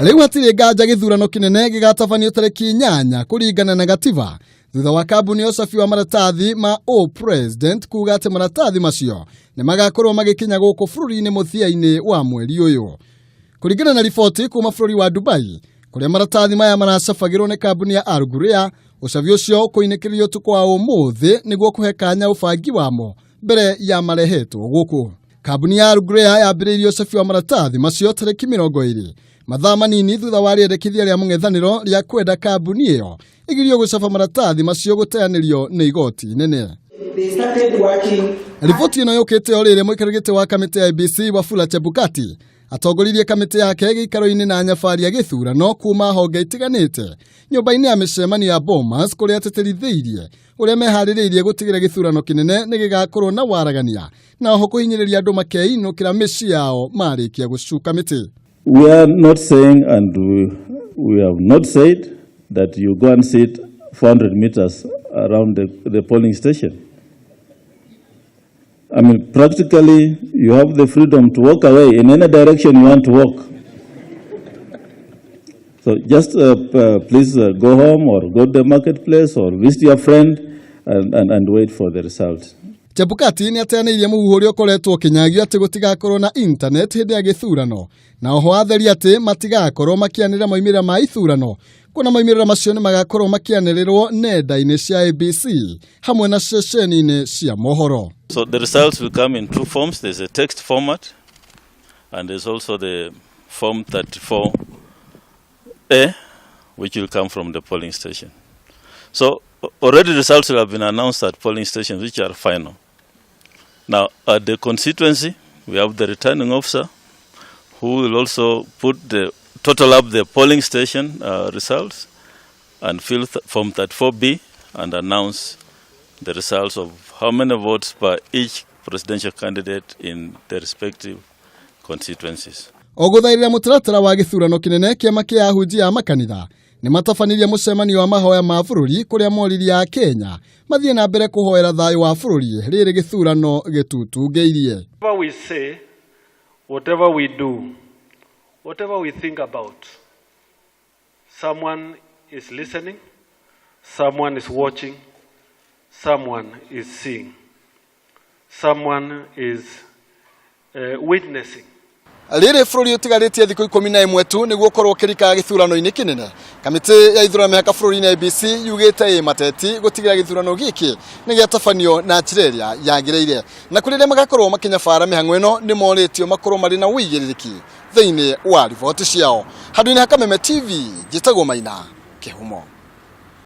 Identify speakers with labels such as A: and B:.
A: Riu hatire nganja githurano kinene gigatabanio tariki 8 kuringana na gatiba thutha wa kambuni ucabi wa maratathi ma O President kuga ati maratathi macio ni magakorwo magikinya guku bururi-ini muthia-ini wa mweri uyu. Kuringana na riboti kuma bururi wa Dubai, kuria maratathi maya maracabagirwo ni kambuni ya Al Ghurair, ucabi ucio kuinikirio tuko wa umuthi niguo kuhe kanya ubangi wamo mbere ya marehetwo guku. Kambuni ya Al Ghurair yambiriirie ucabi wa maratathi macio tariki 20 mathaa manini thutha wa rĩendekithia rĩa mũng'ethanĩro rĩa kwenda kambuni ĩyo igirio gũcaba maratathi macio gũteanĩrio nĩ igoti inene. Riboti ĩno yũkĩte o rĩrĩ mũikarĩri gĩtĩ wa kamĩtĩ ya IEBC Wafula Chebukati atongoririe kamĩtĩ yake gĩikaro-inĩ na nyabaria gĩthurano kuma honge itiganĩte nyũmba-inĩ ya mĩcemanio ya Bomas kũrĩa ateterithĩirie ũrĩa meharĩrĩirie gũtigĩra gĩthurano kĩnene nĩ gĩgakorwo na waragania na oho kũhinyĩrĩria andũ makeinũkĩra mĩciĩ yao marĩkia gũcuka mĩtĩ.
B: We are not saying, and we have not said, that you go and sit 400 meters around the polling station. I mean, practically, you have the freedom to walk away in any direction you want to walk. So just please go home or go to the marketplace or visit your friend and wait for the result.
A: Chebukati ni ateanĩirie mũhuhũri ũkoretwo kinyagio ati gũtigakorwo na internet hĩndĩ ya gĩthurano na oho atheria ati matigakorwo makianĩrĩra moimĩrĩra ma ithurano kuna moimĩrĩra macio ni magakorwo makianĩrĩrwo nenda-inĩ cia IEBC hamwe na ceceni-inĩ cia mohoro.
C: So the results will come in two forms. There's a text format and there's also the form 34A which will come from the polling station. So already results will have been announced at polling stations which are final. Now at the constituency we have the returning officer who will also total up the polling station results and fill form 34B and announce the results of how many votes per each presidential candidate in the respective constituencies.
A: Oguthairira mutaratara wa githurano kinene kiama kia ahunjia a makanitha ni matabanirie mucemanio wa mahoya ma bururi kuria moriria ya Kenya mathie na mbere kuhoera thayo wa bururi riri githurano gitutungeirie.
D: Whatever we say, whatever we do, whatever we think about, someone is listening, someone is watching, someone is seeing, someone is witnessing.
A: Rĩrĩ bũrũri ũtigarĩtie thikũ 11 tu nĩguo korwo kĩrika gĩthurano-inĩ kĩnene. Kamĩtĩ ya ithurano mĩhaka bũrũri-inĩ IEBC yugĩte mateti gũtigĩra gĩthurano gĩkĩ nĩ gĩatabanio na njĩra ĩrĩa yagĩrĩire. Na kũrĩ arĩa magakorwo makinyabara mĩhang'o ĩno nĩ morĩtio makorwo marĩ na ũigĩrĩrĩki thĩinĩ wa riboti ciao. Handũ-inĩ ha Kameme TV, njĩtagwo Maina Kĩhumo.